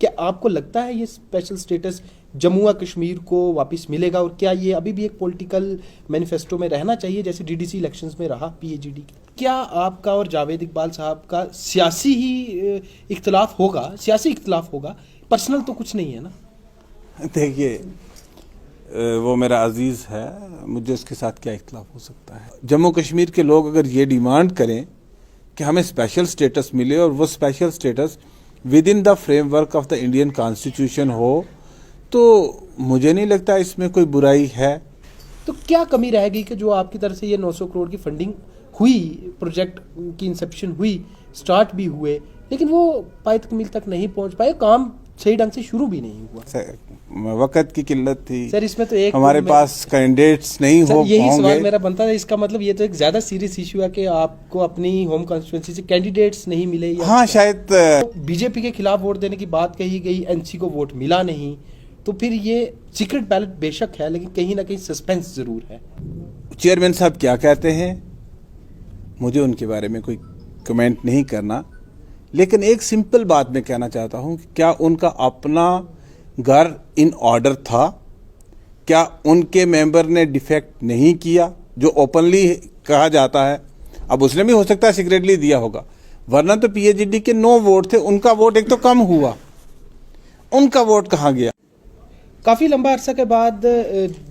क्या आपको लगता है ये स्पेशल स्टेटस जम्मू व कश्मीर को वापस मिलेगा, और क्या ये अभी भी एक पॉलिटिकल मैनिफेस्टो में रहना चाहिए जैसे डीडीसी इलेक्शंस में रहा पीएजीडी? क्या आपका और जावेद इकबाल साहब का सियासी ही इख्तलाफ होगा, सियासी इख्तलाफ होगा, पर्सनल तो कुछ नहीं है ना? देखिए, वो मेरा अजीज़ है, मुझे उसके साथ क्या इख्तलाफ हो सकता है। जम्मू कश्मीर के लोग अगर ये डिमांड करें कि हमें स्पेशल स्टेटस मिले और वो special status with in the framework of the Indian constitution हो, तो मुझे नहीं लगता इसमें कोई बुराई है। तो क्या कमी रहेगी कि जो आपकी तरफ से ये 900 करोड़ की फंडिंग हुई, प्रोजेक्ट की इंसेप्शन हुई, स्टार्ट भी हुए, लेकिन वो पाए तकमील तक नहीं पहुंच पाए, काम सही ढंग से शुरू भी नहीं हुआ? वक्त की किल्लत थी सर, इसमें तो एक हमारे पास कैंडिडेट्स नहीं हो होंगे। यही सवाल मेरा बनता है। इसका मतलब ये तो एक ज्यादा सीरियस इशू है कि आपको अपनी होम कॉन्स्टिट्यूंसी से कैंडिडेट्स नहीं मिले, या हाँ शायद बीजेपी के खिलाफ वोट देने की बात कही गई, एनसी को वोट मिला नहीं, तो फिर ये सीक्रेट बैलेट बेशक है, लेकिन कहीं ना कहीं सस्पेंस जरूर है। चेयरमैन साहब क्या कहते हैं मुझे उनके बारे में कोई कमेंट नहीं करना, लेकिन एक सिंपल बात मैं कहना चाहता हूं कि क्या उनका अपना घर इन ऑर्डर था? क्या उनके मेंबर ने डिफेक्ट नहीं किया जो ओपनली कहा जाता है? अब उसने भी हो सकता है सीक्रेटली दिया होगा, वरना तो पीएचडी के 9 वोट थे, उनका वोट एक तो कम हुआ, उनका वोट कहाँ गया? काफ़ी लंबा अरसा के बाद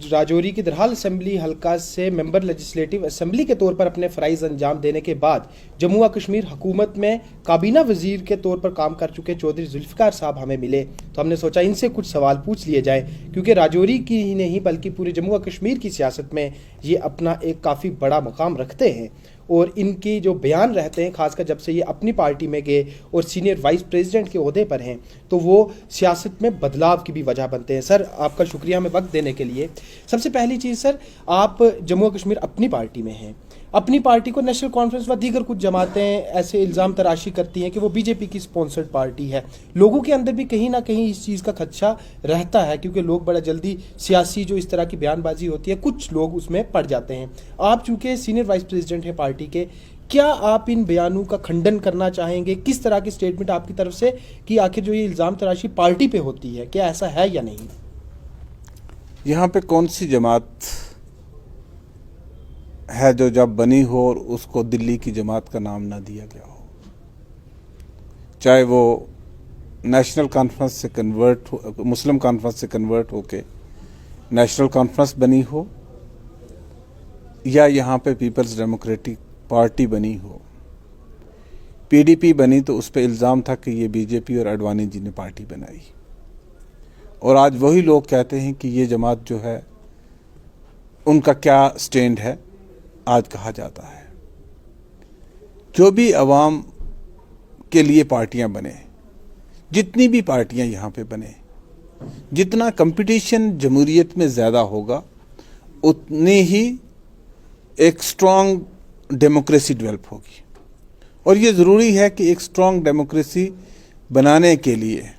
राजौरी की दरहाल असेंबली हल्का से मेंबर लेजिस्लेटिव असेंबली के तौर पर अपने फ़राइज़ अंजाम देने के बाद जम्मू व कश्मीर हुकूमत में काबीना वजीर के तौर पर काम कर चुके चौधरी जुल्फ़िकार साहब हमें मिले, तो हमने सोचा इनसे कुछ सवाल पूछ लिए जाए, क्योंकि राजौरी की ही नहीं बल्कि पूरे जम्मू व कश्मीर की सियासत में ये अपना एक काफ़ी बड़ा मकाम रखते हैं, और इनकी जो बयान रहते हैं, खासकर जब से ये अपनी पार्टी में गए और सीनियर वाइस प्रेसिडेंट के ओहदे पर हैं, तो वो सियासत में बदलाव की भी वजह बनते हैं। सर, आपका शुक्रिया हमें वक्त देने के लिए। सबसे पहली चीज़ सर, आप जम्मू कश्मीर अपनी पार्टी में हैं, अपनी पार्टी को नेशनल कॉन्फ्रेंस व दीगर कुछ जमातें ऐसे इल्ज़ाम तराशी करती हैं कि वो बीजेपी की स्पॉन्सर्ड पार्टी है। लोगों के अंदर भी कहीं ना कहीं इस चीज़ का खदशा रहता है, क्योंकि लोग बड़ा जल्दी सियासी जो इस तरह की बयानबाजी होती है, कुछ लोग उसमें पड़ जाते हैं। आप चूँकि सीनियर वाइस प्रेसिडेंट हैं पार्टी के, क्या आप इन बयानों का खंडन करना चाहेंगे? किस तरह की स्टेटमेंट आपकी तरफ से कि आखिर जो ये इल्ज़ाम तराशी पार्टी पे होती है, क्या ऐसा है या नहीं? यहाँ पे कौन सी जमात है जो जब बनी हो और उसको दिल्ली की जमात का नाम ना दिया गया हो? चाहे वो नेशनल कॉन्फ्रेंस से कन्वर्ट हो, मुस्लिम कॉन्फ्रेंस से कन्वर्ट होके नेशनल कॉन्फ्रेंस बनी हो, या यहाँ पे पीपल्स डेमोक्रेटिक पार्टी बनी हो। पीडीपी बनी तो उस पर इल्ज़ाम था कि ये बीजेपी और अडवाणी जी ने पार्टी बनाई, और आज वही लोग कहते हैं कि ये जमात जो है उनका क्या स्टैंड है, आज कहा जाता है। जो भी अवाम के लिए पार्टियां बने, जितनी भी पार्टियां यहाँ पे बने, जितना कंपटीशन जमहूरियत में ज़्यादा होगा, उतनी ही एक स्ट्रॉन्ग डेमोक्रेसी डेवलप होगी। और ये ज़रूरी है कि एक स्ट्रॉन्ग डेमोक्रेसी बनाने के लिए,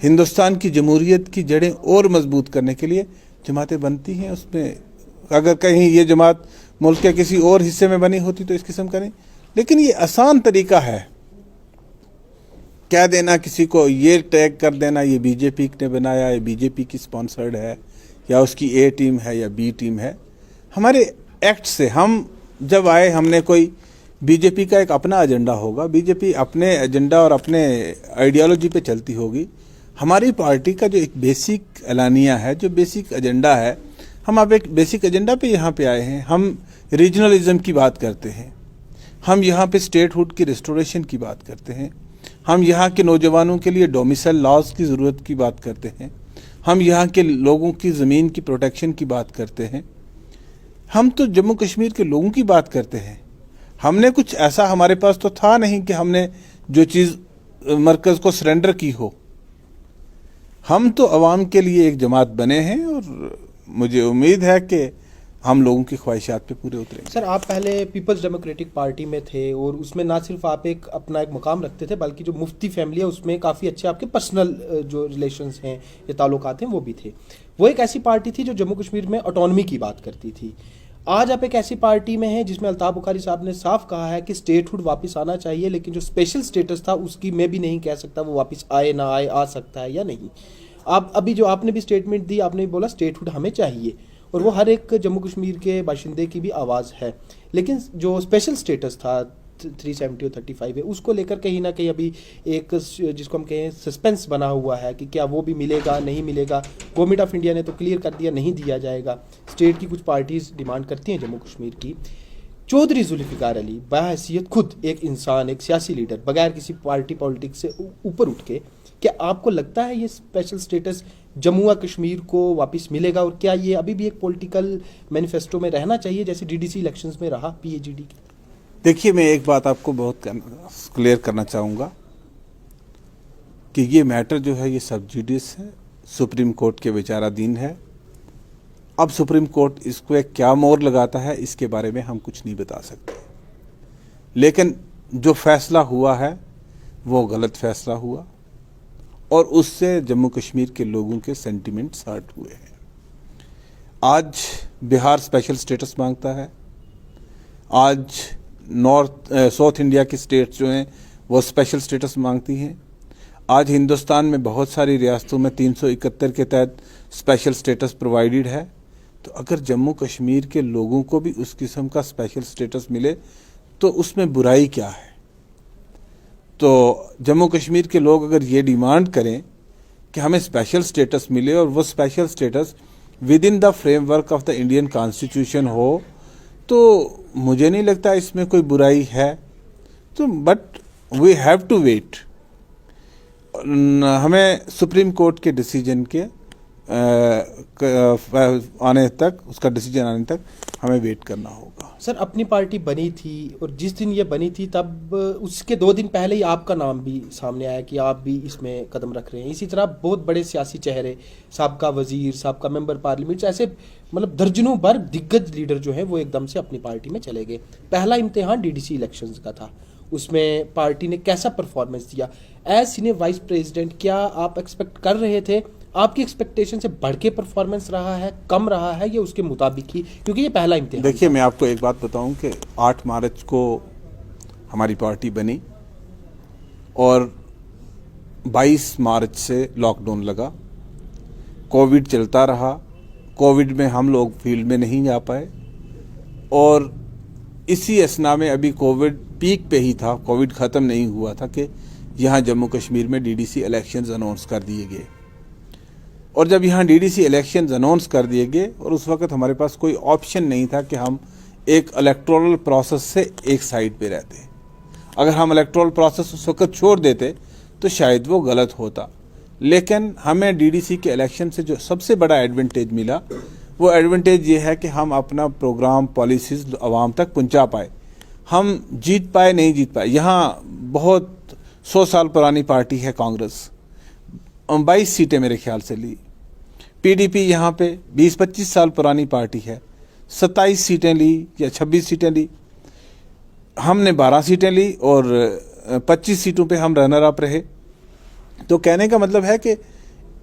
हिंदुस्तान की जमहूरियत की जड़ें और मजबूत करने के लिए जमातें बनती हैं। उसमें अगर कहीं ये जमात मुल्क के किसी और हिस्से में बनी होती तो इस किस्म का नहीं, लेकिन ये आसान तरीका है कह देना किसी को, ये टैग कर देना ये बीजेपी ने बनाया, ये बीजेपी की स्पॉन्सर्ड है, या उसकी ए टीम है या बी टीम है। हमारे एक्ट से हम जब आए, हमने कोई बीजेपी का एक अपना एजेंडा होगा, बीजेपी अपने एजेंडा और अपने आइडियोलॉजी पे चलती होगी। हमारी पार्टी का जो एक बेसिक एलानिया है, जो बेसिक एजेंडा है, हम अब एक बेसिक एजेंडा पे यहाँ पे आए हैं। हम रीजनलिज्म की बात करते हैं, हम यहाँ पे स्टेटहुड की रिस्टोरेशन की बात करते हैं, हम यहाँ के नौजवानों के लिए डोमिसाइल लॉज की ज़रूरत की बात करते हैं, हम यहाँ के लोगों की ज़मीन की प्रोटेक्शन की बात करते हैं, हम तो जम्मू कश्मीर के लोगों की बात करते हैं। हमने कुछ ऐसा, हमारे पास तो था नहीं कि हमने जो चीज़ मरकज़ को सरेंडर की हो। हम तो अवाम के लिए एक जमात बने हैं, और मुझे उम्मीद है कि हम लोगों की ख्वाहिशात पे पूरे उतरेंगे। सर, आप पहले पीपल्स डेमोक्रेटिक पार्टी में थे, और उसमें ना सिर्फ आप एक अपना एक मुकाम रखते थे, बल्कि जो मुफ्ती फैमिली है उसमें काफ़ी अच्छे आपके पर्सनल जो रिलेशंस हैं या ताल्लुकात हैं वो भी थे। वो एक ऐसी पार्टी थी जो जम्मू कश्मीर में ऑटोनॉमी की बात करती थी। आज आप एक ऐसी पार्टी में हैं जिसमें अल्ताफ बुखारी साहब ने साफ कहा है कि स्टेटहुड वापस आना चाहिए, लेकिन जो स्पेशल स्टेटस था उसकी मैं भी नहीं कह सकता वो वापस आए ना आए, आ सकता है या नहीं। आप अभी जो आपने भी स्टेटमेंट दी, आपने भी बोला स्टेटहुड हमें चाहिए, और वो हर एक जम्मू कश्मीर के बाशिंदे की भी आवाज़ है। लेकिन जो स्पेशल स्टेटस था 370 और 35 है, उसको लेकर कहीं ना कहीं अभी एक जिसको हम कहें सस्पेंस बना हुआ है कि क्या वो भी मिलेगा नहीं मिलेगा। गवर्नमेंट ऑफ इंडिया ने तो क्लियर कर दिया नहीं दिया जाएगा। स्टेट की कुछ पार्टीज डिमांड करती हैं जम्मू कश्मीर की। चौधरी जुल्फिकार अली बहैसियत खुद एक इंसान, एक सियासी लीडर, बगैर किसी पार्टी पॉलिटिक्स से ऊपर उठ के, क्या आपको लगता है ये स्पेशल स्टेटस जम्मू और कश्मीर को वापस मिलेगा, और क्या ये अभी भी एक पॉलिटिकल मैनिफेस्टो में रहना चाहिए जैसे डीडीसी इलेक्शंस में रहा पीएजीडी की? देखिए, मैं एक बात आपको बहुत क्लियर करना चाहूँगा कि ये मैटर जो है ये सब जुडिस है, सुप्रीम कोर्ट के विचाराधीन है। अब सुप्रीम कोर्ट इसको एक क्या मोहर लगाता है इसके बारे में हम कुछ नहीं बता सकते, लेकिन जो फैसला हुआ है वो गलत फैसला हुआ और उससे जम्मू कश्मीर के लोगों के सेंटिमेंट्स हर्ट हुए हैं। आज बिहार स्पेशल स्टेटस मांगता है, आज साउथ इंडिया की स्टेट्स जो हैं वो स्पेशल स्टेटस मांगती हैं। आज हिंदुस्तान में बहुत सारी रियासतों में 371 के तहत स्पेशल स्टेटस प्रोवाइडेड है। तो अगर जम्मू कश्मीर के लोगों को भी उस किस्म का स्पेशल स्टेटस मिले तो उसमें बुराई क्या है? तो जम्मू कश्मीर के लोग अगर ये डिमांड करें कि हमें स्पेशल स्टेटस मिले और वो special status with in the framework of the Indian constitution हो, तो मुझे नहीं लगता इसमें कोई बुराई है। तो but we have to wait, हमें सुप्रीम कोर्ट के डिसीजन के आने तक, उसका डिसीजन आने तक हमें वेट करना होगा। सर, अपनी पार्टी बनी थी और जिस दिन ये बनी थी तब उसके 2 दिन पहले ही आपका नाम भी सामने आया कि आप भी इसमें कदम रख रहे हैं। इसी तरह बहुत बड़े सियासी चेहरे, साबका वजीर, साबका मेंबर पार्लियामेंट, ऐसे मतलब दर्जनों भर दिग्गज लीडर जो हैं वो एकदम से अपनी पार्टी में चले गए। पहला इम्तिहान डीडीसी इलेक्शंस का था, उसमें पार्टी ने कैसा परफॉर्मेंस दिया? एज सीनियर वाइस प्रेसिडेंट क्या आप एक्सपेक्ट कर रहे थे? आपकी एक्सपेक्टेशन से बढ़ के परफॉर्मेंस रहा है, कम रहा है, या उसके मुताबिक ही? क्योंकि ये पहला इम्तिहान। देखिए, मैं आपको एक बात बताऊं कि 8 मार्च को हमारी पार्टी बनी और 22 मार्च से लॉकडाउन लगा, कोविड चलता रहा। कोविड में हम लोग फील्ड में नहीं जा पाए और इसी असना में अभी कोविड पीक पे ही था, कोविड ख़त्म नहीं हुआ था कि यहाँ जम्मू कश्मीर में डीडीसी इलेक्शंस अनाउंस कर दिए गए। और जब यहाँ डीडीसी इलेक्शंस अनाउंस कर दिए गए और उस वक्त हमारे पास कोई ऑप्शन नहीं था कि हम एक इलेक्टोरल प्रोसेस से एक साइड पे रहते। अगर हम इलेक्टोरल प्रोसेस उस वक्त छोड़ देते तो शायद वो गलत होता, लेकिन हमें डीडीसी के इलेक्शन से जो सबसे बड़ा एडवांटेज मिला वो एडवांटेज ये है कि हम अपना प्रोग्राम, पॉलिसीज आवाम तक पहुँचा पाए। हम जीत पाए नहीं जीत पाए, यहाँ बहुत 100 साल पुरानी पार्टी है कांग्रेस, 22 सीटें मेरे ख्याल से ली। पीडीपी यहाँ पे 20-25 साल पुरानी पार्टी है, 27 सीटें ली या 26 सीटें ली। हमने 12 सीटें ली और 25 सीटों पे हम रनर अप रहे। तो कहने का मतलब है कि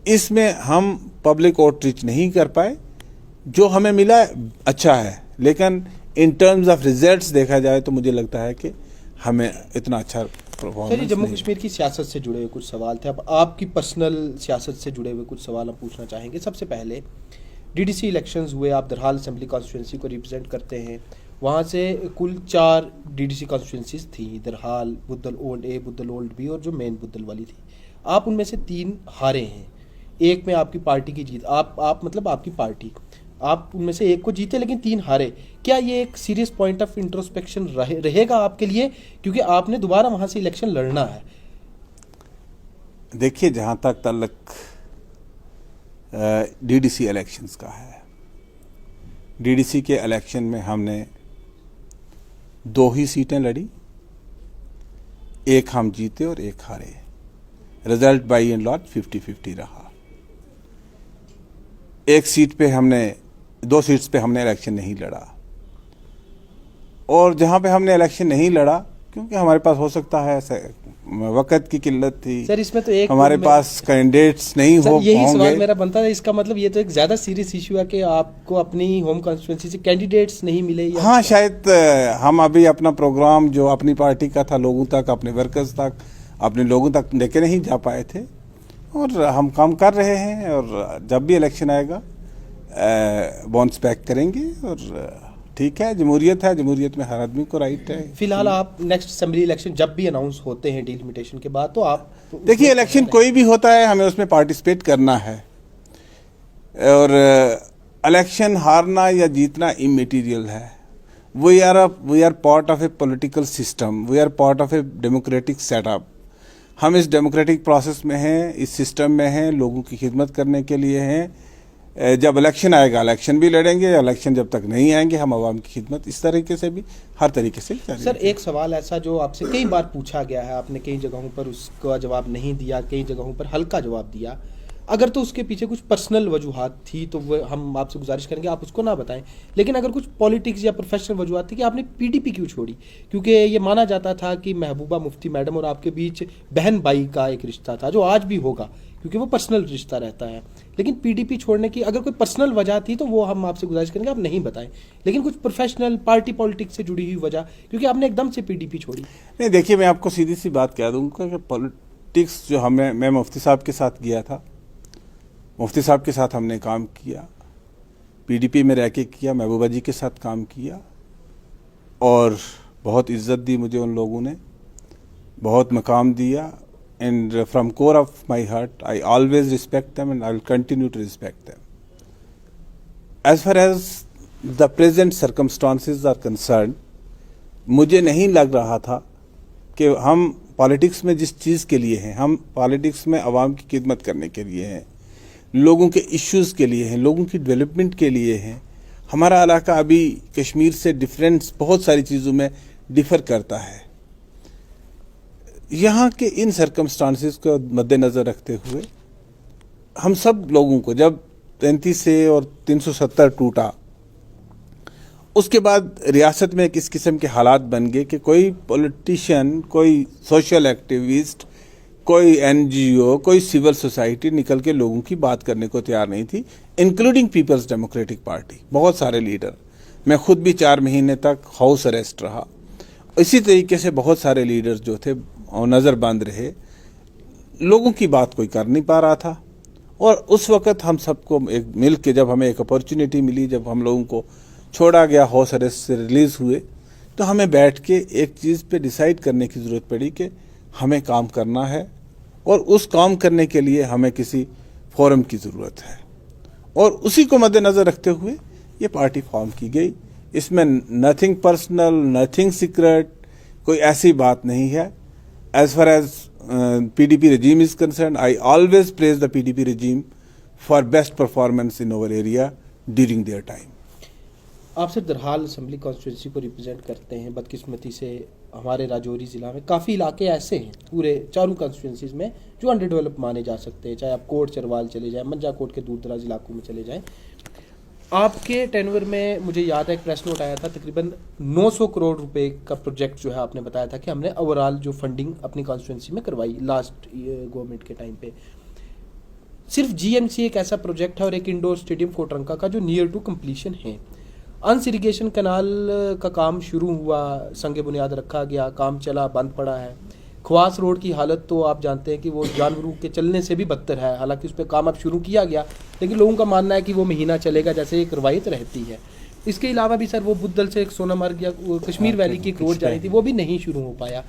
इसमें हम पब्लिक आउटरीच नहीं कर पाए। जो हमें मिला अच्छा है, लेकिन इन टर्म्स ऑफ रिजल्ट्स देखा जाए तो मुझे लगता है कि हमें इतना अच्छा सर, जम्मू कश्मीर की सियासत से जुड़े हुए कुछ सवाल थे। अब आपकी पर्सनल सियासत से जुड़े हुए कुछ सवाल हम पूछना चाहेंगे। सबसे पहले, डीडीसी इलेक्शंस हुए, आप दरहाल असेंबली कॉन्स्टिट्यूंसी को रिप्रेजेंट करते हैं। वहाँ से कुल 4 डीडीसी कॉन्स्टिट्यूंसीज थी, दरहाल, बुद्धल ओल्ड ए, बुद्धल ओल्ड बी और जो मेन बुद्धल वाली थी। आप उनमें से 3 हारे हैं, एक में आपकी पार्टी की जीत, आप मतलब आपकी पार्टी, आप उनमें से एक को जीते लेकिन 3 हारे। क्या ये एक सीरियस पॉइंट ऑफ इंट्रोस्पेक्शन रहेगा आपके लिए, क्योंकि आपने दोबारा वहां से इलेक्शन लड़ना है? देखिए, जहां तक ताल्लुक डीडीसी इलेक्शंस का है, डीडीसी के इलेक्शन में हमने 2 ही सीटें लड़ी, एक हम जीते और एक हारे। रिजल्ट बाई एंड लॉर्ज 50-50 रहा। एक सीट पे हमने 2 सीट्स पे हमने इलेक्शन नहीं लड़ा, और जहां पे हमने इलेक्शन नहीं लड़ा क्योंकि हमारे पास हो सकता है वक़्त की किल्लत थी सर। इसमें तो एक हमारे पास कैंडिडेट्स नहीं सर, हो यही होंगे। सवाल मेरा बनता है। इसका मतलब ये तो एक ज़्यादा सीरियस इशू है कि आपको अपनी होम कॉन्स्टिट्यूंसी से कैंडिडेट्स नहीं मिले या हाँ, शायद हम अभी अपना प्रोग्राम जो अपनी पार्टी का था लोगों तक, अपने वर्कर्स तक, अपने लोगों तक लेके नहीं जा पाए थे, और हम काम कर रहे हैं। और जब भी इलेक्शन आएगा बाउंस बैक करेंगे। और ठीक है, जमहूरियत है, जमहूरियत में हर आदमी को राइट है। फिलहाल आप नेक्स्ट असेंबली इलेक्शन जब भी अनाउंस होते हैं डिलिमिटेशन के बाद, तो आप देखिए, इलेक्शन कोई भी होता है, हमें उसमें पार्टिसिपेट करना है। और इलेक्शन हारना या जीतना इमैटीरियल है। We are part of a political system, we are part of a democratic setup. हम इस डेमोक्रेटिक प्रोसेस में हैं, इस सिस्टम में हैं, लोगों की खिदमत करने के लिए हैं। जब इलेक्शन आएगा इलेक्शन भी लड़ेंगे, इलेक्शन जब तक नहीं आएंगे हम आवाम की खिदमत इस तरीके से भी हर तरीके से जारी सर, एक सवाल ऐसा जो आपसे कई बार पूछा गया है, आपने कई जगहों पर उसका जवाब नहीं दिया, कई जगहों पर हल्का जवाब दिया। अगर तो उसके पीछे कुछ पर्सनल वजूहात थी तो वो हम आपसे गुजारिश करेंगे आप उसको ना बताएं। लेकिन अगर कुछ पॉलिटिक्स या प्रोफेशनल वजूहात थी कि आपने पीडीपी क्यों छोड़ी, क्योंकि ये माना जाता था कि महबूबा मुफ्ती मैडम और आपके बीच बहन भाई का एक रिश्ता था, जो आज भी होगा क्योंकि वो पर्सनल रिश्ता रहता है। लेकिन पीडीपी छोड़ने की अगर कोई पर्सनल वजह थी तो वो हम आपसे गुजारिश करेंगे आप नहीं बताएं। लेकिन कुछ प्रोफेशनल पार्टी पॉलिटिक्स से जुड़ी हुई वजह, क्योंकि आपने एकदम से पीडीपी छोड़ी। नहीं, देखिए, मैं आपको सीधी सी बात कह दूंगा कि पॉलिटिक्स जो मैं मुफ्ती साहब के साथ गया था, मुफ्ती साहब के साथ हमने काम किया, पीडीपी में रह के किया, महबूबा जी के साथ काम किया, और बहुत इज्जत दी मुझे उन लोगों ने, बहुत मकाम दिया। And from core of my heart, I always respect them and I will continue to respect them. As far as the present circumstances are concerned, मुझे नहीं लग रहा था कि हम पॉलिटिक्स में जिस चीज़ के लिए हैं, हम पॉलिटिक्स में आवाम की खिदमत करने के लिए हैं, लोगों के इश्यूज़ के लिए हैं, लोगों की डेवलपमेंट के लिए हैं। हमारा इलाका अभी कश्मीर से डिफरेंस बहुत सारी चीज़ों में डिफ़र करता है। यहाँ के इन सर्कमस्टांसेस को मद्देनज़र रखते हुए हम सब लोगों को, जब 33 से और 370 टूटा, उसके बाद रियासत में किस किस्म के हालात बन गए कि कोई पॉलिटिशियन, कोई सोशल एक्टिविस्ट, कोई एनजीओ, कोई सिविल सोसाइटी निकल के लोगों की बात करने को तैयार नहीं थी, इंक्लूडिंग पीपल्स डेमोक्रेटिक पार्टी। बहुत सारे लीडर, मैं खुद भी 4 महीने तक हाउस अरेस्ट रहा। इसी तरीके से बहुत सारे लीडर्स जो थे नज़र बंद रहे, लोगों की बात कोई कर नहीं पा रहा था। और उस वक़्त हम सबको एक मिल के, जब हमें एक अपॉर्चुनिटी मिली, जब हम लोगों को छोड़ा गया, हाउस अरेस्ट से रिलीज़ हुए, तो हमें बैठ के एक चीज़ पे डिसाइड करने की ज़रूरत पड़ी कि हमें काम करना है, और उस काम करने के लिए हमें किसी फोरम की ज़रूरत है। और उसी को मद्देनज़र रखते हुए ये पार्टी फॉर्म की गई। इसमें नथिंग पर्सनल, नथिंग सीक्रेट, कोई ऐसी बात नहीं है। As far as PDP regime is concerned, I always praise the PDP regime for best performance in our area during their time. आप सिर्फ दरहाल असम्बली कॉन्स्टिट्यूंसी को रिप्रेजेंट करते हैं। बदकिस्मती से हमारे राजौरी ज़िला में काफ़ी इलाके ऐसे हैं, पूरे चारों कॉन्स्टिट्यूंसीज में, जो अनडेवलप माने जा सकते हैं। चाहे आप कोट चरवाल चले जाएँ, मंजा कोट के दूर दराज इलाकों में चले जाएँ। आपके टेनवर में मुझे याद है एक प्रेस नोट आया था, तकरीबन 900 करोड़ रुपए का प्रोजेक्ट जो है आपने बताया था कि हमने ओवरऑल जो फंडिंग अपनी कॉन्स्टिट्यूंसी में करवाई लास्ट गवर्नमेंट के टाइम पे। सिर्फ जीएमसी एक ऐसा प्रोजेक्ट है और एक इंडोर स्टेडियम कोटरंका का जो नियर टू कंप्लीशन है। अंस इरिगेशन कनाल का काम शुरू हुआ, संगे बुनियाद रखा गया, काम चला, बंद पड़ा है। ख्वास रोड की हालत तो आप जानते हैं कि वो जानवरों के चलने से भी बदतर है। हालांकि उस पर काम अब शुरू किया गया, लेकिन लोगों का मानना है कि वो महीना चलेगा, जैसे एक रवायत रहती है। इसके अलावा भी सर वो बुद्धल से एक सोनामर्ग या कश्मीर वैली की एक रोड जानी थी, वो भी नहीं शुरू हो पाया।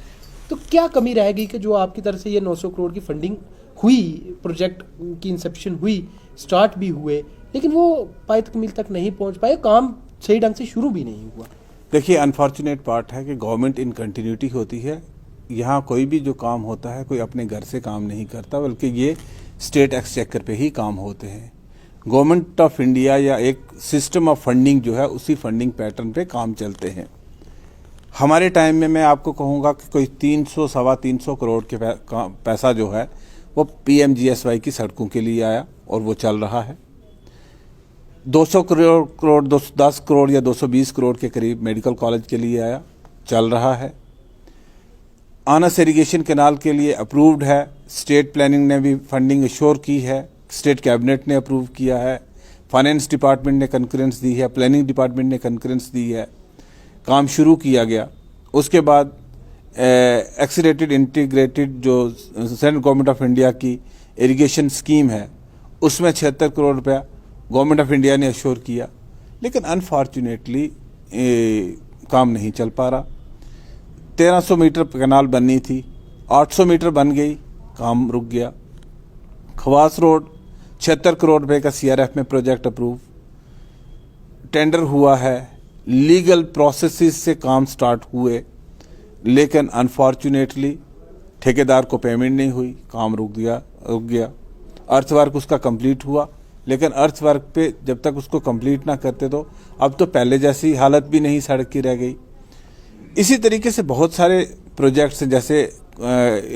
तो क्या कमी रहेगी कि जो आपकी तरफ से ये 900 करोड़ की फंडिंग हुई, प्रोजेक्ट की इंसेप्शन हुई, स्टार्ट भी हुए, लेकिन वो पाए तकमील तक नहीं पहुँच पाए, काम सही ढंग से शुरू भी नहीं हुआ? देखिए, अनफॉर्चुनेट पार्ट है कि गवर्नमेंट इन कंटिन्यूटी होती है। यहाँ कोई भी जो काम होता है, कोई अपने घर से काम नहीं करता, बल्कि ये स्टेट एक्सचेकर पे ही काम होते हैं। गवर्नमेंट ऑफ इंडिया या एक सिस्टम ऑफ फंडिंग जो है, उसी फंडिंग पैटर्न पे काम चलते हैं। हमारे टाइम में मैं आपको कहूँगा कि कोई 300-325 करोड़ के पैसा जो है वो PMGSY की सड़कों के लिए आया और वो चल रहा है। 200 करोड़ 210 करोड़ या 220 करोड़ के करीब मेडिकल कॉलेज के लिए आया, चल रहा है। आनस इरिगेशन कैनाल के लिए अप्रूव्ड है, स्टेट प्लानिंग ने भी फंडिंग अश्योर की है, स्टेट कैबिनेट ने अप्रूव किया है, फाइनेंस डिपार्टमेंट ने कंकरेंस दी है, प्लानिंग डिपार्टमेंट ने कंकरेंस दी है, काम शुरू किया गया। उसके बाद एक्सीलेटेड इंटीग्रेटेड जो सेंट्रल गवर्नमेंट ऑफ इंडिया की इरिगेशन स्कीम है उसमें 76 करोड़ रुपया गवर्नमेंट ऑफ इंडिया ने अश्योर किया, लेकिन अनफॉर्चुनेटली काम नहीं चल पा रहा। 1300 मीटर कैनाल बननी थी, 800 मीटर बन गई, काम रुक गया। खवास रोड 76 करोड़ रुपए का सीआरएफ में प्रोजेक्ट अप्रूव, टेंडर हुआ है, लीगल प्रोसेसेस से काम स्टार्ट हुए, लेकिन अनफॉर्चुनेटली ठेकेदार को पेमेंट नहीं हुई, काम रुक गया। अर्थवर्क उसका कंप्लीट हुआ, लेकिन अर्थवर्क पे जब तक उसको कंप्लीट ना करते तो अब तो पहले जैसी हालत भी नहीं, सड़क की रह गई। इसी तरीके से बहुत सारे प्रोजेक्ट्स हैं, जैसे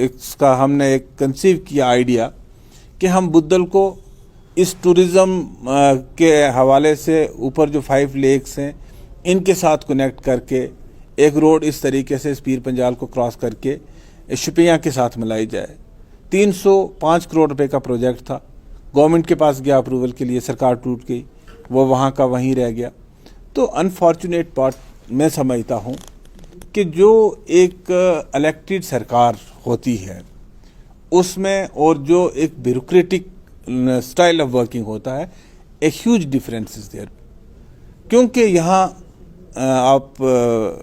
इसका हमने एक कंसीव किया आइडिया कि हम बुद्धल को इस टूरिज़्म के हवाले से ऊपर जो 5 लेक्स हैं इनके साथ कनेक्ट करके एक रोड इस तरीके से इस पीर पंजाल को क्रॉस करके शुपियाँ के साथ मिलाई जाए। 305 करोड़ रुपए का प्रोजेक्ट था, गवर्नमेंट के पास गया अप्रूवल के लिए, सरकार टूट गई, वो वहाँ का वहीं रह गया। तो अनफॉर्चुनेट पार्ट मैं समझता हूँ कि जो एक इलेक्टेड सरकार होती है उसमें और जो एक ब्यूरोक्रेटिक स्टाइल ऑफ वर्किंग होता है, a huge difference is there. क्योंकि यहाँ आप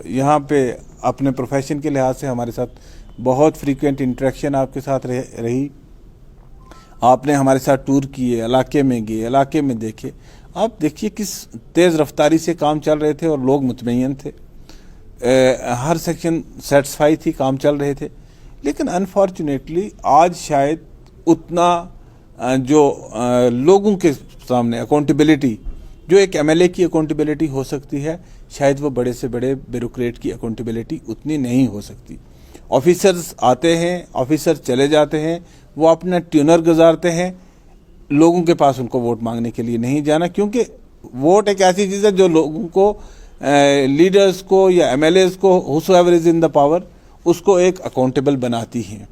यहाँ पे अपने प्रोफेशन के लिहाज से हमारे साथ बहुत फ्रीक्वेंट इंटरेक्शन आपके साथ रही, आपने हमारे साथ टूर किए, इलाके में गए, इलाके में देखे, आप देखिए किस तेज़ रफ्तारी से काम चल रहे थे और लोग मुतमईन थे, हर सेक्शन सेटिस्फाई थी, काम चल रहे थे। लेकिन अनफॉर्चुनेटली आज शायद उतना जो लोगों के सामने अकाउंटेबिलिटी, जो एक एमएलए की अकाउंटेबिलिटी हो सकती है, शायद वो बड़े से बड़े ब्यूरोक्रेट की अकाउंटेबिलिटी उतनी नहीं हो सकती। ऑफिसर्स आते हैं, ऑफिसर्स चले जाते हैं, वो अपना ट्यूनर गुजारते हैं, लोगों के पास उनको वोट मांगने के लिए नहीं जाना, क्योंकि वोट एक ऐसी चीज़ है जो लोगों को, लीडर्स को या एमएलएज को, हुसोएवर इज इन द पावर, उसको एक अकाउंटेबल बनाती हैं।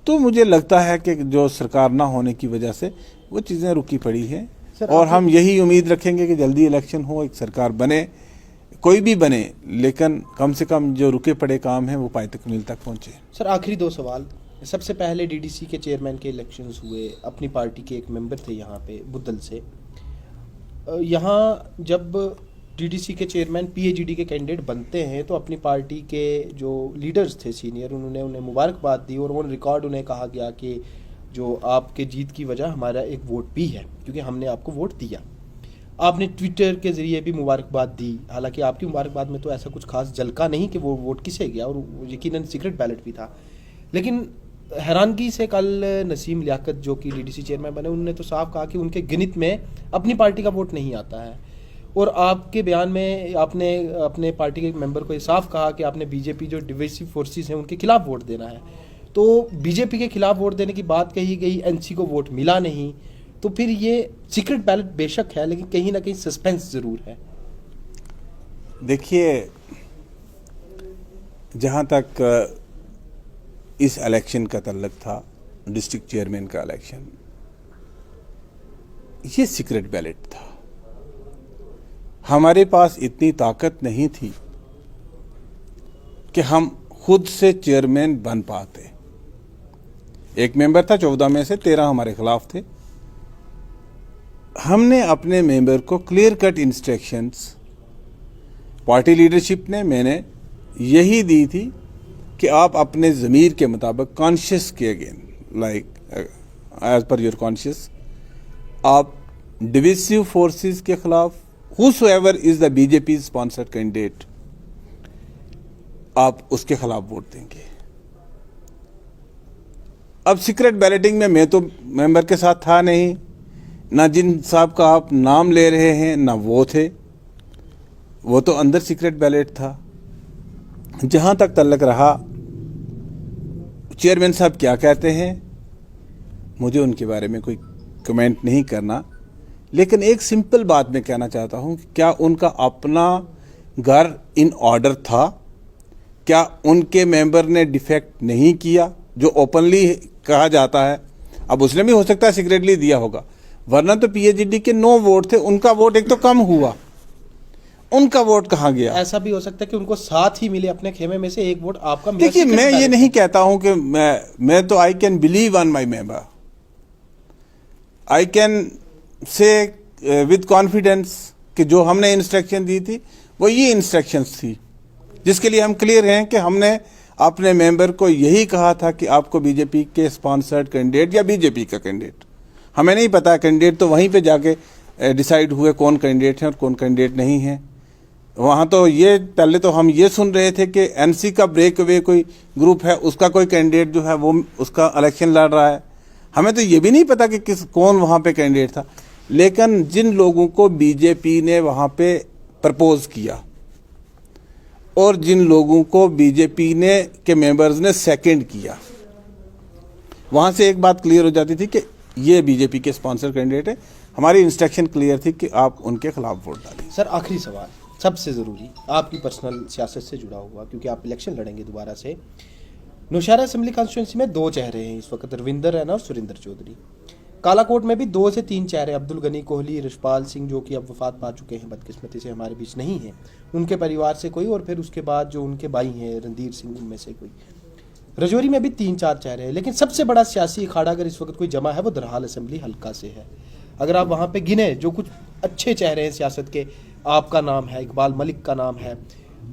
तो मुझे लगता है कि जो सरकार ना होने की वजह से वो चीज़ें रुकी पड़ी हैं, और हम यही उम्मीद रखेंगे कि जल्दी इलेक्शन हो, एक सरकार बने, कोई भी बने, लेकिन कम से कम जो रुके पड़े काम हैं वो पाए तकमील तक पहुँचे। सर आखिरी 2 सवाल। सबसे पहले डीडीसी के चेयरमैन के इलेक्शंस हुए, अपनी पार्टी के एक मेंबर थे यहाँ पे बुद्धल से। यहाँ जब डीडीसी के चेयरमैन पीएजीडी के कैंडिडेट बनते हैं तो अपनी पार्टी के जो लीडर्स थे सीनियर, उन्होंने उन्हें मुबारकबाद दी और ऑन रिकॉर्ड उन्हें कहा गया कि जो आपके जीत की वजह हमारा एक वोट भी है, क्योंकि हमने आपको वोट दिया। आपने ट्विटर के ज़रिए भी मुबारकबाद दी, हालांकि आपकी मुबारकबाद में तो ऐसा कुछ खास झलका नहीं कि वो वोट किसे गया, और यकीनन सीक्रेट बैलेट भी था। लेकिन हैरानगी से कल नसीम लियाकत जो कि डीडीसी चेयरमैन बने, उन्होंने तो साफ कहा कि उनके गिनत में अपनी पार्टी का वोट नहीं आता है, और आपके बयान में आपने अपने पार्टी के मेंबर को ये साफ कहा कि आपने बीजेपी जो डिविसिव फोर्सेस हैं उनके खिलाफ वोट देना है। तो बीजेपी के खिलाफ वोट देने की बात कही गई, एनसी को वोट मिला नहीं, तो फिर ये सीक्रेट बैलेट बेशक है, लेकिन कहीं ना कहीं सस्पेंस जरूर है। देखिए, जहाँ तक इस इलेक्शन का तल्लुक था, डिस्ट्रिक्ट चेयरमैन का इलेक्शन, ये सीक्रेट बैलेट था। हमारे पास इतनी ताकत नहीं थी कि हम खुद से चेयरमैन बन पाते। एक मेंबर था, 14 में से 13 हमारे खिलाफ थे। हमने अपने मेंबर को clear cut instructions party leadership ने, मैंने यही दी थी कि आप अपने ज़मीर के मुताबिक, कॉन्शियस के again, like as per your conscious, आप डिविसिव फोर्सेस के खिलाफ, whosoever is the BJP sponsored candidate, आप उसके खिलाफ वोट देंगे। अब सीक्रेट बैलेटिंग में मैं तो मेंबर के साथ था नहीं, ना जिन साहब का आप नाम ले रहे हैं ना वो थे, वो तो अंदर सीक्रेट बैलेट था। जहां तक तल्लक रहा चेयरमैन साहब क्या कहते हैं, मुझे उनके बारे में कोई कमेंट नहीं करना, लेकिन एक सिंपल बात मैं कहना चाहता हूं कि क्या उनका अपना घर इन ऑर्डर था? क्या उनके मेंबर ने डिफेक्ट नहीं किया जो ओपनली कहा जाता है? अब उसने भी हो सकता है सीक्रेटली दिया होगा, वरना तो पीएचडी के 9 वोट थे, उनका वोट एक तो कम हुआ, उनका वोट कहाँ गया? ऐसा भी हो सकता है कि उनको साथ ही मिले अपने खेमे में से एक वोट आपका। देखिए, मैं ये नहीं कहता हूं कि मैं तो I can believe on my member, I can say with confidence कि जो हमने इंस्ट्रक्शन दी थी वो ये इंस्ट्रक्शंस थी, जिसके लिए हम क्लियर हैं कि हमने अपने मेंबर को यही कहा था कि आपको बीजेपी के स्पॉन्सर्ड कैंडिडेट या बीजेपी का कैंडिडेट, हमें नहीं पता, कैंडिडेट तो वहीं पे जाके डिसाइड हुए कौन कैंडिडेट हैं और कौन कैंडिडेट नहीं है। वहाँ तो ये पहले तो हम ये सुन रहे थे कि एनसी का ब्रेक अवे कोई ग्रुप है, उसका कोई कैंडिडेट जो है वो उसका इलेक्शन लड़ रहा है, हमें तो ये भी नहीं पता कि कौन वहाँ पे कैंडिडेट था। लेकिन जिन लोगों को बीजेपी ने वहाँ पे प्रपोज किया और जिन लोगों को बीजेपी ने के मेंबर्स ने सेकंड किया, वहाँ से एक बात क्लियर हो जाती थी कि ये बीजेपी के स्पॉन्सर कैंडिडेट है। हमारी इंस्ट्रक्शन क्लियर थी कि आप उनके खिलाफ वोट डालें। सर आखिरी सवाल सबसे ज़रूरी, आपकी पर्सनल सियासत से जुड़ा हुआ, क्योंकि आप इलेक्शन लड़ेंगे दोबारा से। नौशहरा असेंबली कॉन्स्टिट्यूंसी में 2 चेहरे हैं इस वक्त, रविंदर रैना और सुरेंद्र चौधरी। कालाकोट में भी 2 से 3 चेहरे, अब्दुल गनी कोहली, रिशपाल सिंह जो कि अब वफात पा चुके हैं, बदकिस्मती से हमारे बीच नहीं है, उनके परिवार से कोई, और फिर उसके बाद जो उनके भाई हैं रणधीर सिंह, उनमें से कोई। रजौरी में भी 3-4 चेहरे हैं, लेकिन सबसे बड़ा सियासी अखाड़ा अगर इस वक्त कोई जमा है वो दरहाल असेंबली हल्का से है। अगर आप वहाँ पे गिने जो कुछ अच्छे चेहरे हैं सियासत के, आपका नाम है, इकबाल मलिक का नाम है,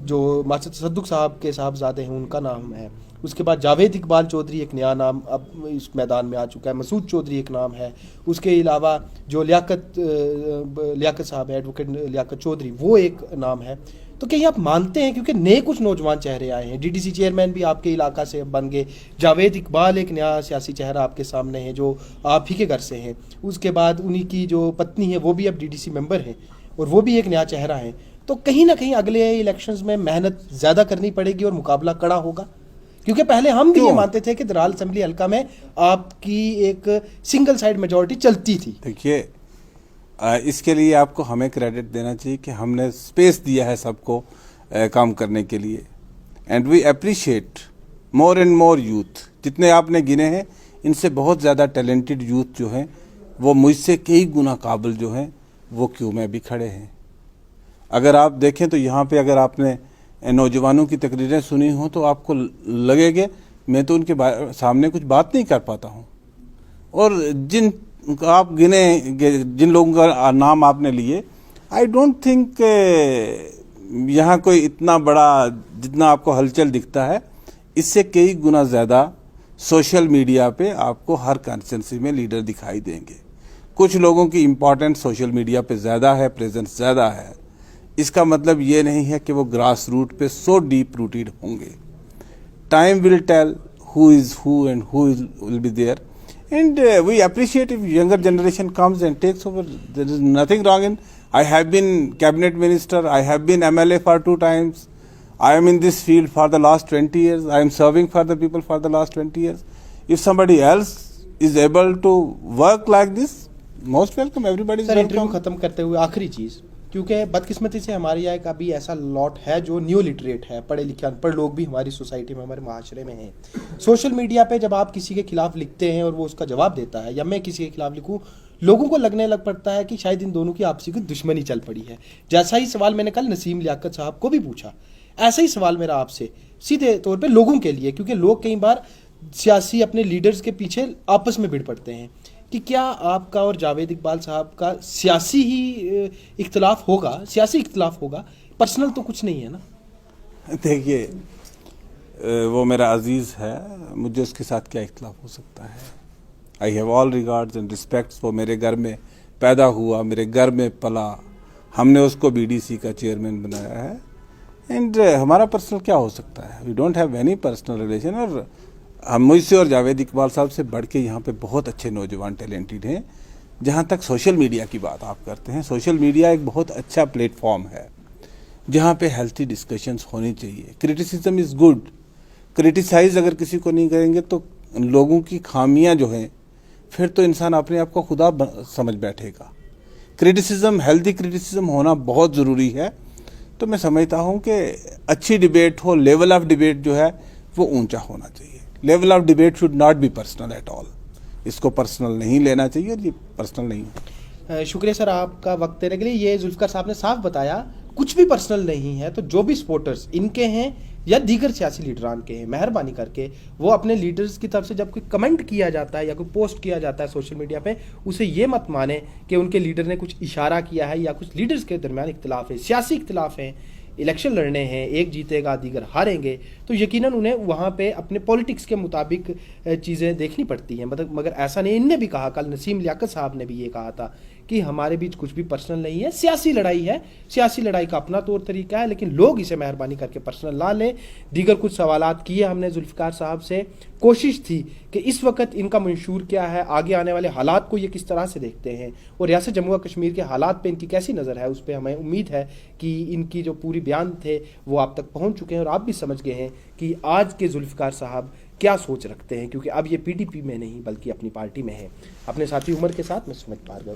जो मास्टर तसद्दुक साहब के साहबजादे हैं उनका नाम है, उसके बाद जावेद इकबाल चौधरी एक नया नाम अब इस मैदान में आ चुका है, मसूद चौधरी एक नाम है, उसके अलावा जो लियाकत साहब है, एडवोकेट लियाकत चौधरी, वो एक नाम है। तो कहीं आप मानते हैं, क्योंकि नए कुछ नौजवान चेहरे आए हैं, डीडीसी चेयरमैन भी आपके इलाका से बन गए, जावेद इकबाल एक नया सियासी चेहरा आपके सामने है जो आप ही के घर से हैं, उसके बाद उन्हीं की जो पत्नी है वो भी अब डीडीसी मेंबर हैं और वो भी एक नया चेहरा है। तो कहीं ना कहीं अगले इलेक्शंस में मेहनत ज़्यादा करनी पड़ेगी और मुकाबला कड़ा होगा, क्योंकि पहले हम भी ये मानते थे कि दरहाल असेंबली हल्का में आपकी एक सिंगल साइड मेजॉरिटी चलती थी। देखिए, इसके लिए आपको हमें क्रेडिट देना चाहिए कि हमने स्पेस दिया है सबको काम करने के लिए, and we appreciate more and more youth. जितने आपने गिने हैं, इनसे बहुत ज़्यादा टैलेंटेड यूथ जो हैं वो मुझसे कई गुना काबिल जो हैं वो क्यों में भी खड़े हैं। अगर आप देखें तो यहाँ पे अगर आपने नौजवानों की तकरीरें सुनी हो तो आपको लगेगा मैं तो उनके सामने कुछ बात नहीं कर पाता हूँ। और जिन आप गिने, जिन लोगों का नाम आपने लिए, आई डोंट थिंक यहाँ कोई इतना बड़ा जितना आपको हलचल दिखता है, इससे कई गुना ज़्यादा सोशल मीडिया पे आपको हर कॉन्स्टिट्यूंसी में लीडर दिखाई देंगे। कुछ लोगों की इम्पोर्टेंस सोशल मीडिया पे ज़्यादा है, प्रेजेंस ज़्यादा है। इसका मतलब ये नहीं है कि वो ग्रास रूट पे सो डीप रूटेड होंगे। Time will tell who is who and who will be there, and we appreciate if younger generation comes and takes over. There is nothing wrong in. I have been cabinet minister, I have been MLA for 2 times, I am in this field for the last 20 years, I am serving for the people for the last 20 years. If somebody else is able to work like this, most welcome, everybody is welcome. Interview खत्म करते हुए आखिरी चीज़, क्योंकि बदकिस्मती से हमारे यहाँ का भी ऐसा लॉट है जो न्यू लिटरेट है, पढ़े लिखे अनपढ़ लोग भी हमारी सोसाइटी में, हमारे माशरे में हैं। सोशल मीडिया पे जब आप किसी के खिलाफ लिखते हैं और वो उसका जवाब देता है, या मैं किसी के खिलाफ लिखूं, लोगों को लगने लग पड़ता है कि शायद इन दोनों की आपसी कोई दुश्मनी चल पड़ी है। जैसा ही सवाल मैंने कल नसीम लियाकत साहब को भी पूछा, ऐसा ही सवाल मेरा आपसे सीधे तौर पर लोगों के लिए, क्योंकि लोग कई बार सियासी अपने लीडर्स के पीछे आपस में भिड़ पड़ते हैं, कि क्या आपका और जावेद इकबाल साहब का सियासी ही इख्तलाफ होगा, सियासी इख्तलाफ होगा, पर्सनल तो कुछ नहीं है ना? देखिए, वो मेरा अजीज़ है, मुझे उसके साथ क्या इख्तलाफ हो सकता है। I have all regards and respects. वो मेरे घर में पैदा हुआ, मेरे घर में पला, हमने उसको बीडीसी का चेयरमैन बनाया है, एंड हमारा पर्सनल क्या हो सकता है? We don't have any personal relation. और हम मुझसे और जावेद इकबाल साहब से बढ़ के यहाँ पे बहुत अच्छे नौजवान टैलेंटेड हैं। जहाँ तक सोशल मीडिया की बात आप करते हैं, सोशल मीडिया एक बहुत अच्छा प्लेटफॉर्म है जहाँ पे हेल्थी डिस्कशंस होनी चाहिए। Criticism is good. क्रिटिसाइज अगर किसी को नहीं करेंगे तो लोगों की खामियां जो हैं फिर तो इंसान अपने आप को खुदा समझ बैठेगा। क्रिटिसिज्म, हेल्थी क्रिटिसिज्म होना बहुत ज़रूरी है, तो मैं समझता हूं कि अच्छी डिबेट हो, लेवल ऑफ डिबेट जो है वो ऊंचा होना चाहिए। Level of debate should not be personal at all. इसको पर्सनल नहीं लेना चाहिए और ये पर्सनल नहीं हो। शुक्रिया सर आपका वक्त देने के लिए। ये जुल्फिकार साहब ने साफ बताया कुछ भी पर्सनल नहीं है, तो जो भी सपोर्टर्स इनके हैं या दीगर सियासी लीडरान के हैं, मेहरबानी करके वो अपने लीडर्स की तरफ से जब कोई कमेंट किया जाता है या कोई पोस्ट किया जाता है सोशल मीडिया पे, उसे ये मत माने कि उनके लीडर ने कुछ इशारा किया है या कुछ लीडर्स के दरमियान इख्तिलाफ है, सियासी इख्तिलाफ है, इलेक्शन लड़ने हैं, एक जीतेगा दीगर हारेंगे, तो यकीनन उन्हें वहाँ पे अपने पॉलिटिक्स के मुताबिक चीज़ें देखनी पड़ती हैं। मतलब मगर ऐसा नहीं, इनने भी कहा, कल नसीम लियाकत साहब ने भी ये कहा था कि हमारे बीच कुछ भी पर्सनल नहीं है, सियासी लड़ाई है, सियासी लड़ाई का अपना तौर तरीका है, लेकिन लोग इसे मेहरबानी करके पर्सनल ना लें। दीगर कुछ सवालात किए हमने जुल्फिकार साहब से, कोशिश थी कि इस वक्त इनका मंशूर क्या है, आगे आने वाले हालात को ये किस तरह से देखते हैं और रियासत जम्मू व कश्मीर के हालात पे इनकी कैसी नज़र है, उस पर हमें उम्मीद है कि इनकी जो पूरी बयान थे वो आप तक पहुंच चुके हैं और आप भी समझ गए हैं कि आज के जुल्फिकार साहब क्या सोच रखते हैं, क्योंकि अब ये PDP में नहीं बल्कि अपनी पार्टी में है। अपने साथी उमर के साथ मैं सुमित भार्गव।